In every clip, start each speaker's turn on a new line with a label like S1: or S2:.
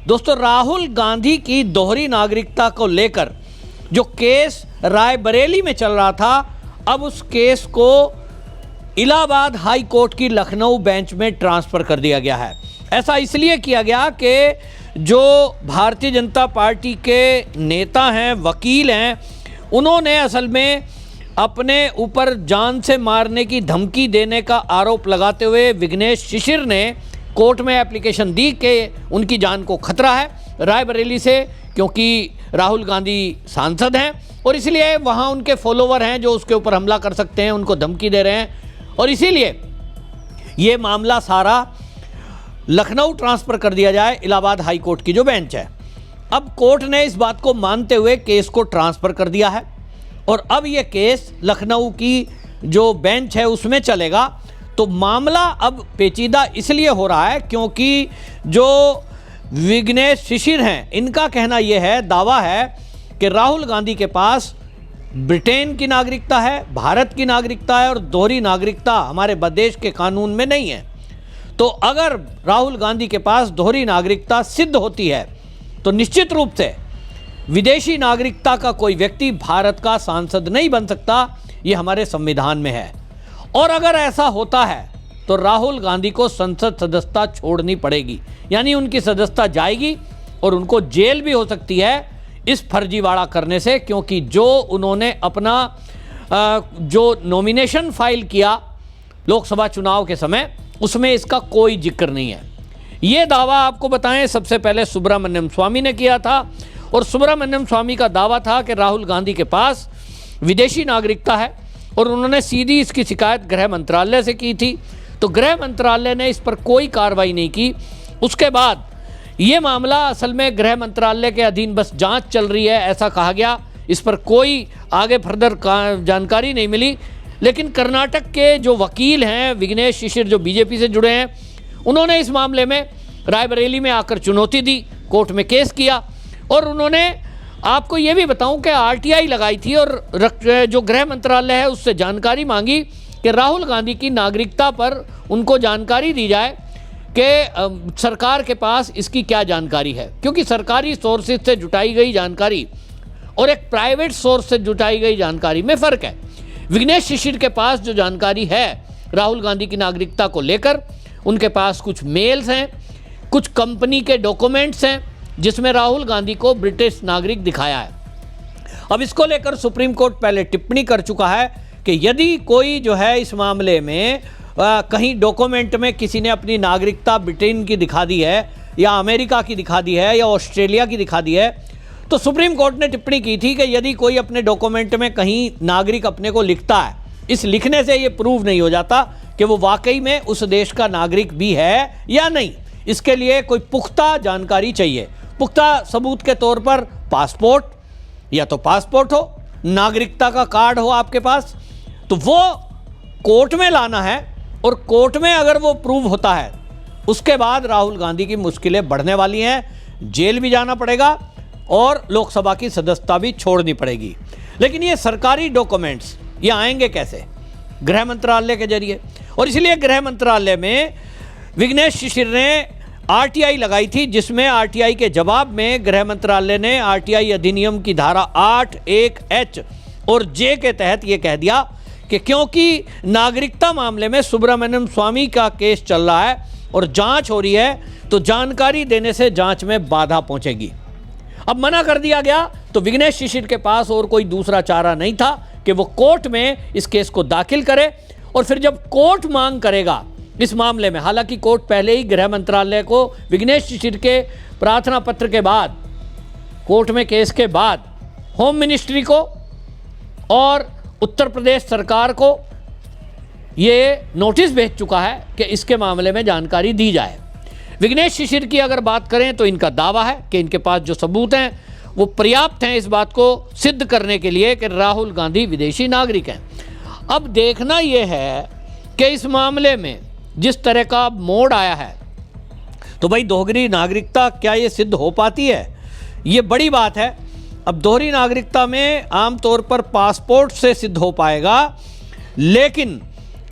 S1: दोस्तों, राहुल गांधी की दोहरी नागरिकता को लेकर जो केस रायबरेली में चल रहा था, अब उस केस को इलाहाबाद हाई कोर्ट की लखनऊ बेंच में ट्रांसफ़र कर दिया गया है। ऐसा इसलिए किया गया कि जो भारतीय जनता पार्टी के नेता हैं, वकील हैं, उन्होंने असल में अपने ऊपर जान से मारने की धमकी देने का आरोप लगाते हुए विघ्नेश शिशिर ने कोर्ट में एप्लीकेशन दी कि उनकी जान को खतरा है रायबरेली से, क्योंकि राहुल गांधी सांसद हैं और इसलिए वहाँ उनके फॉलोवर हैं जो उसके ऊपर हमला कर सकते हैं, उनको धमकी दे रहे हैं, और इसीलिए ये मामला सारा लखनऊ ट्रांसफ़र कर दिया जाए इलाहाबाद हाई कोर्ट की जो बेंच है। अब कोर्ट ने इस बात को मानते हुए केस को ट्रांसफ़र कर दिया है और अब ये केस लखनऊ की जो बेंच है उसमें चलेगा। तो मामला अब पेचीदा इसलिए हो रहा है क्योंकि जो विघ्नेश शिशिर हैं, इनका कहना यह है, दावा है कि राहुल गांधी के पास ब्रिटेन की नागरिकता है, भारत की नागरिकता है और दोहरी नागरिकता हमारे देश के कानून में नहीं है। तो अगर राहुल गांधी के पास दोहरी नागरिकता सिद्ध होती है तो निश्चित रूप से विदेशी नागरिकता का कोई व्यक्ति भारत का सांसद नहीं बन सकता, ये हमारे संविधान में है। और अगर ऐसा होता है तो राहुल गांधी को संसद सदस्यता छोड़नी पड़ेगी, यानी उनकी सदस्यता जाएगी और उनको जेल भी हो सकती है इस फर्जीवाड़ा करने से, क्योंकि जो उन्होंने अपना जो नॉमिनेशन फाइल किया लोकसभा चुनाव के समय, उसमें इसका कोई जिक्र नहीं है। ये दावा आपको बताएं सबसे पहले सुब्रमण्यम स्वामी ने किया था और सुब्रमण्यम स्वामी का दावा था कि राहुल गांधी के पास विदेशी नागरिकता है और उन्होंने सीधी इसकी शिकायत गृह मंत्रालय से की थी। तो गृह मंत्रालय ने इस पर कोई कार्रवाई नहीं की। उसके बाद ये मामला असल में गृह मंत्रालय के अधीन बस जांच चल रही है, ऐसा कहा गया। इस पर कोई आगे फर्दर जानकारी नहीं मिली। लेकिन कर्नाटक के जो वकील हैं विघ्नेश शिशिर, जो बीजेपी से जुड़े हैं, उन्होंने इस मामले में रायबरेली में आकर चुनौती दी, कोर्ट में केस किया और उन्होंने, आपको ये भी बताऊं कि आरटीआई लगाई थी और जो गृह मंत्रालय है उससे जानकारी मांगी कि राहुल गांधी की नागरिकता पर उनको जानकारी दी जाए कि सरकार के पास इसकी क्या जानकारी है, क्योंकि सरकारी सोर्सेज से जुटाई गई जानकारी और एक प्राइवेट सोर्स से जुटाई गई जानकारी में फ़र्क है। विघ्नेश शिशिर के पास जो जानकारी है राहुल गांधी की नागरिकता को लेकर, उनके पास कुछ मेल्स हैं, कुछ कंपनी के डॉक्यूमेंट्स हैं जिसमें राहुल गांधी को ब्रिटिश नागरिक दिखाया है। अब इसको लेकर सुप्रीम कोर्ट पहले टिप्पणी कर चुका है कि यदि कोई जो है इस मामले में कहीं डॉक्यूमेंट में किसी ने अपनी नागरिकता ब्रिटेन की दिखा दी है या अमेरिका की दिखा दी है या ऑस्ट्रेलिया की दिखा दी है, तो सुप्रीम कोर्ट ने टिप्पणी की थी कि यदि कोई अपने डॉक्यूमेंट में कहीं नागरिक अपने को लिखता है, इस लिखने से ये प्रूव नहीं हो जाता कि वो वाकई में उस देश का नागरिक भी है या नहीं। इसके लिए कोई पुख्ता जानकारी चाहिए। पुख्ता सबूत के तौर पर पासपोर्ट, या तो पासपोर्ट हो, नागरिकता का कार्ड हो आपके पास, तो वो कोर्ट में लाना है और कोर्ट में अगर वो प्रूव होता है उसके बाद राहुल गांधी की मुश्किलें बढ़ने वाली हैं, जेल भी जाना पड़ेगा और लोकसभा की सदस्यता भी छोड़नी पड़ेगी। लेकिन ये सरकारी डॉक्यूमेंट्स ये आएंगे कैसे? गृह मंत्रालय के जरिए। और इसलिए गृह मंत्रालय में विघ्नेश शिशिर ने आरटीआई लगाई थी, जिसमें आरटीआई के जवाब में गृह मंत्रालय ने आरटीआई अधिनियम की धारा 8(1)(h) और J के तहत ये कह दिया कि क्योंकि नागरिकता मामले में सुब्रमण्यम स्वामी का केस चल रहा है और जांच हो रही है, तो जानकारी देने से जांच में बाधा पहुंचेगी। अब मना कर दिया गया, तो विघ्नेश शिशिर के पास और कोई दूसरा चारा नहीं था कि वो कोर्ट में इस केस को दाखिल करे और फिर जब कोर्ट मांग करेगा इस मामले में, हालांकि कोर्ट पहले ही गृह मंत्रालय को विघ्नेश शिशिर के प्रार्थना पत्र के बाद, कोर्ट में केस के बाद होम मिनिस्ट्री को और उत्तर प्रदेश सरकार को ये नोटिस भेज चुका है कि इसके मामले में जानकारी दी जाए। विघ्नेश शिशिर की अगर बात करें तो इनका दावा है कि इनके पास जो सबूत हैं वो पर्याप्त हैं इस बात को सिद्ध करने के लिए कि राहुल गांधी विदेशी नागरिक हैं। अब देखना यह है कि इस मामले में जिस तरह का मोड़ आया है, तो भाई दोहरी नागरिकता क्या ये सिद्ध हो पाती है? ये बड़ी बात है। अब दोहरी नागरिकता में आमतौर पर पासपोर्ट से सिद्ध हो पाएगा, लेकिन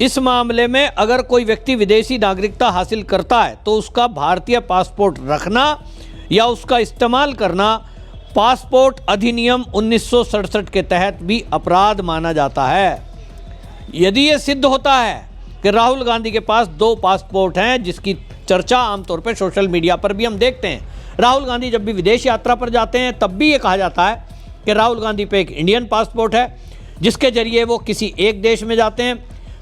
S1: इस मामले में अगर कोई व्यक्ति विदेशी नागरिकता हासिल करता है तो उसका भारतीय पासपोर्ट रखना या उसका इस्तेमाल करना पासपोर्ट अधिनियम 1967 के तहत भी अपराध माना जाता है। यदि ये सिद्ध होता है कि राहुल गांधी के पास 2 पासपोर्ट हैं, जिसकी चर्चा आमतौर पर सोशल मीडिया पर भी हम देखते हैं। राहुल गांधी जब भी विदेश यात्रा पर जाते हैं तब भी ये कहा जाता है कि राहुल गांधी पे एक इंडियन पासपोर्ट है, जिसके जरिए वो किसी एक देश में जाते हैं,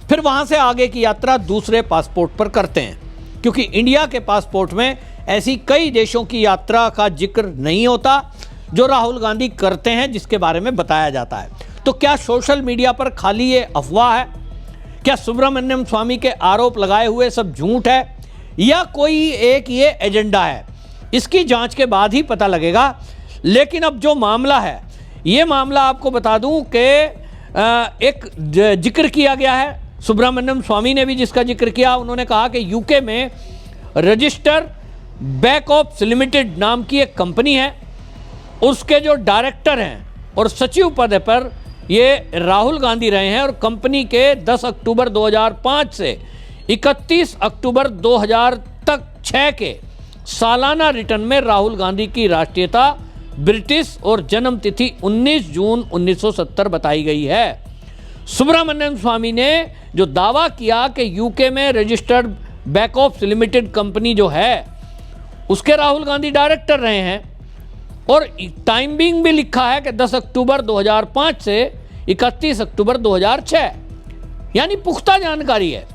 S1: फिर वहाँ से आगे की यात्रा दूसरे पासपोर्ट पर करते हैं, क्योंकि इंडिया के पासपोर्ट में ऐसी कई देशों की यात्रा का जिक्र नहीं होता जो राहुल गांधी करते हैं, जिसके बारे में बताया जाता है। तो क्या सोशल मीडिया पर खाली ये अफवाह है? क्या सुब्रमण्यम स्वामी के आरोप लगाए हुए सब झूठ है, या कोई एक ये एजेंडा है? इसकी जांच के बाद ही पता लगेगा। लेकिन अब जो मामला है, ये मामला आपको बता दूं कि एक जिक्र किया गया है, सुब्रमण्यम स्वामी ने भी जिसका जिक्र किया। उन्होंने कहा कि यूके में रजिस्टर बैकऑप्स लिमिटेड नाम की एक कंपनी है, उसके जो डायरेक्टर हैं और सचिव पद पर ये राहुल गांधी रहे हैं, और कंपनी के 10 अक्टूबर 2005 से 31 अक्टूबर 2006 के सालाना रिटर्न में राहुल गांधी की राष्ट्रीयता ब्रिटिश और जन्म तिथि 19 जून 1970 बताई गई है। सुब्रमण्यम स्वामी ने जो दावा किया कि यूके में रजिस्टर्ड बैकऑप्स लिमिटेड कंपनी जो है उसके राहुल गांधी डायरेक्टर रहे हैं, और टाइमिंग भी लिखा है कि 10 अक्टूबर 2005 से 31 अक्टूबर 2006, यानी पुख्ता जानकारी है।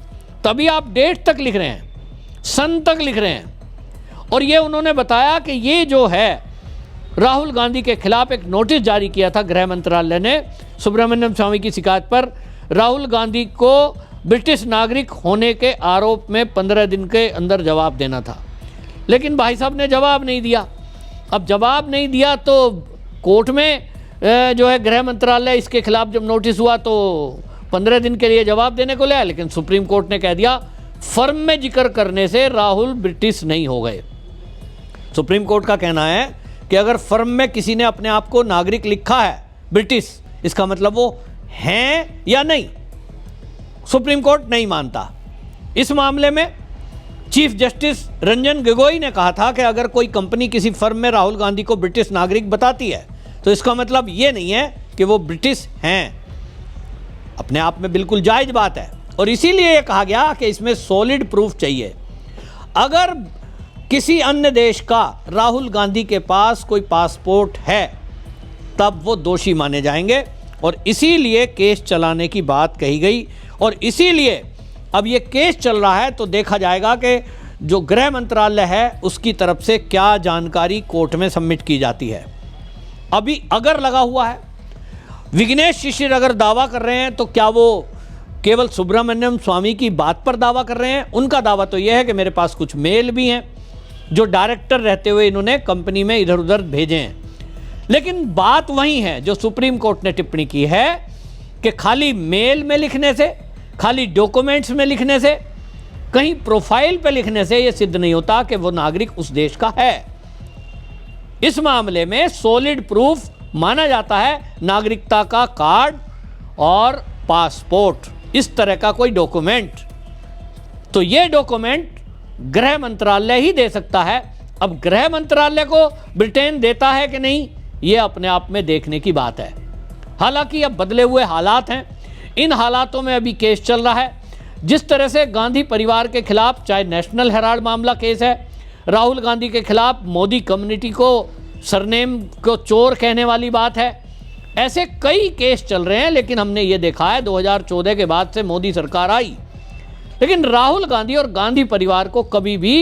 S1: तभी आप डेट तक लिख रहे हैं, सन तक लिख रहे हैं। और ये उन्होंने बताया कि ये जो है राहुल गांधी के खिलाफ एक नोटिस जारी किया था गृह मंत्रालय ने सुब्रमण्यम स्वामी की शिकायत पर। राहुल गांधी को ब्रिटिश नागरिक होने के आरोप में 15 दिन के अंदर जवाब देना था, लेकिन भाई साहब ने जवाब नहीं दिया। अब जवाब नहीं दिया तो कोर्ट में जो है गृह मंत्रालय इसके खिलाफ जब नोटिस हुआ तो 15 दिन के लिए जवाब देने को लिया, लेकिन सुप्रीम कोर्ट ने कह दिया फर्म में जिक्र करने से राहुल ब्रिटिश नहीं हो गए। सुप्रीम कोर्ट का कहना है कि अगर फर्म में किसी ने अपने आप को नागरिक लिखा है ब्रिटिश, इसका मतलब वो हैं या नहीं, सुप्रीम कोर्ट नहीं मानता। इस मामले में चीफ जस्टिस रंजन गोगोई ने कहा था कि अगर कोई कंपनी किसी फर्म में राहुल गांधी को ब्रिटिश नागरिक बताती है तो इसका मतलब ये नहीं है कि वो ब्रिटिश हैं। अपने आप में बिल्कुल जायज बात है, और इसीलिए ये कहा गया कि इसमें सॉलिड प्रूफ चाहिए। अगर किसी अन्य देश का राहुल गांधी के पास कोई पासपोर्ट है तब वो दोषी माने जाएंगे, और इसीलिए केस चलाने की बात कही गई। और इसीलिए अब ये केस चल रहा है तो देखा जाएगा कि जो गृह मंत्रालय है उसकी तरफ से क्या जानकारी कोर्ट में सबमिट की जाती है। अभी अगर लगा हुआ है, विघ्नेश शिशिर अगर दावा कर रहे हैं तो क्या वो केवल सुब्रमण्यम स्वामी की बात पर दावा कर रहे हैं? उनका दावा तो यह है कि मेरे पास कुछ मेल भी हैं जो डायरेक्टर रहते हुए इन्होंने कंपनी में इधर उधर भेजे हैं। लेकिन बात वही है जो सुप्रीम कोर्ट ने टिप्पणी की है कि खाली मेल में लिखने से, खाली डॉक्यूमेंट्स में लिखने से, कहीं प्रोफाइल पे लिखने से यह सिद्ध नहीं होता कि वो नागरिक उस देश का है। इस मामले में सॉलिड प्रूफ माना जाता है नागरिकता का कार्ड और पासपोर्ट, इस तरह का कोई डॉक्यूमेंट। तो ये डॉक्यूमेंट गृह मंत्रालय ही दे सकता है। अब गृह मंत्रालय को ब्रिटेन देता है कि नहीं, ये अपने आप में देखने की बात है। हालांकि अब बदले हुए हालात हैं, इन हालातों में अभी केस चल रहा है। जिस तरह से गांधी परिवार के खिलाफ चाहे नेशनल हेराल्ड मामला केस है, राहुल गांधी के खिलाफ मोदी कम्युनिटी को सरनेम को चोर कहने वाली बात है, ऐसे कई केस चल रहे हैं। लेकिन हमने ये देखा है 2014 के बाद से मोदी सरकार आई, लेकिन राहुल गांधी और गांधी परिवार को कभी भी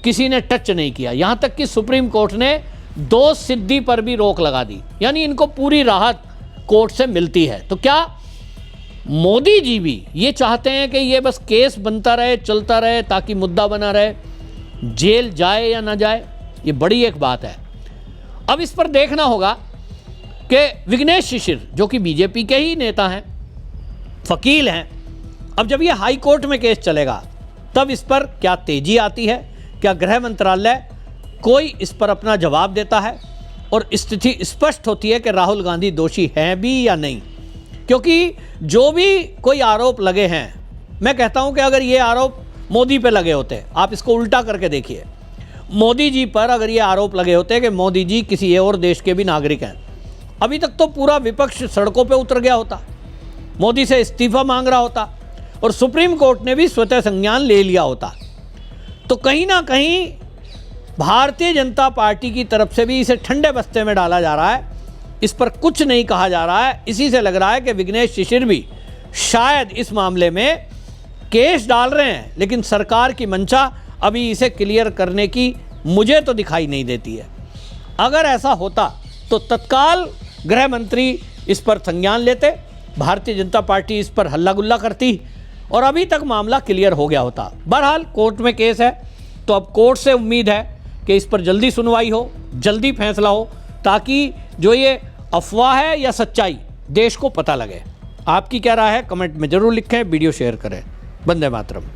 S1: किसी ने टच नहीं किया। यहां तक कि सुप्रीम कोर्ट ने दोष सिद्धि पर भी रोक लगा दी, यानी इनको पूरी राहत कोर्ट से मिलती है। तो क्या मोदी जी भी ये चाहते हैं कि ये बस केस बनता रहे, चलता रहे, ताकि मुद्दा बना रहे, जेल जाए या ना जाए? ये बड़ी एक बात है। अब इस पर देखना होगा कि विघ्नेश शिशिर जो कि बीजेपी के ही नेता हैं, वकील हैं, अब जब ये हाई कोर्ट में केस चलेगा तब इस पर क्या तेजी आती है, क्या गृह मंत्रालय कोई इस पर अपना जवाब देता है और स्थिति स्पष्ट होती है कि राहुल गांधी दोषी हैं भी या नहीं। क्योंकि जो भी कोई आरोप लगे हैं, मैं कहता हूं कि अगर ये आरोप मोदी पे लगे होते, आप इसको उल्टा करके देखिए, मोदी जी पर अगर ये आरोप लगे होते कि मोदी जी किसी और देश के भी नागरिक हैं, अभी तक तो पूरा विपक्ष सड़कों पे उतर गया होता, मोदी से इस्तीफा मांग रहा होता और सुप्रीम कोर्ट ने भी स्वतः संज्ञान ले लिया होता। तो कहीं ना कहीं भारतीय जनता पार्टी की तरफ से भी इसे ठंडे बस्ते में डाला जा रहा है, इस पर कुछ नहीं कहा जा रहा है। इसी से लग रहा है कि विघ्नेश शिशिर भी शायद इस मामले में केस डाल रहे हैं, लेकिन सरकार की मंशा अभी इसे क्लियर करने की मुझे तो दिखाई नहीं देती है। अगर ऐसा होता तो तत्काल गृह मंत्री इस पर संज्ञान लेते, भारतीय जनता पार्टी इस पर हल्ला गुल्ला करती और अभी तक मामला क्लियर हो गया होता। बहरहाल कोर्ट में केस है, तो अब कोर्ट से उम्मीद है कि इस पर जल्दी सुनवाई हो, जल्दी फैसला हो, ताकि जो ये अफवाह है या सच्चाई देश को पता लगे। आपकी क्या राय है कमेंट में ज़रूर लिखें, वीडियो शेयर करें। वंदे मातरम।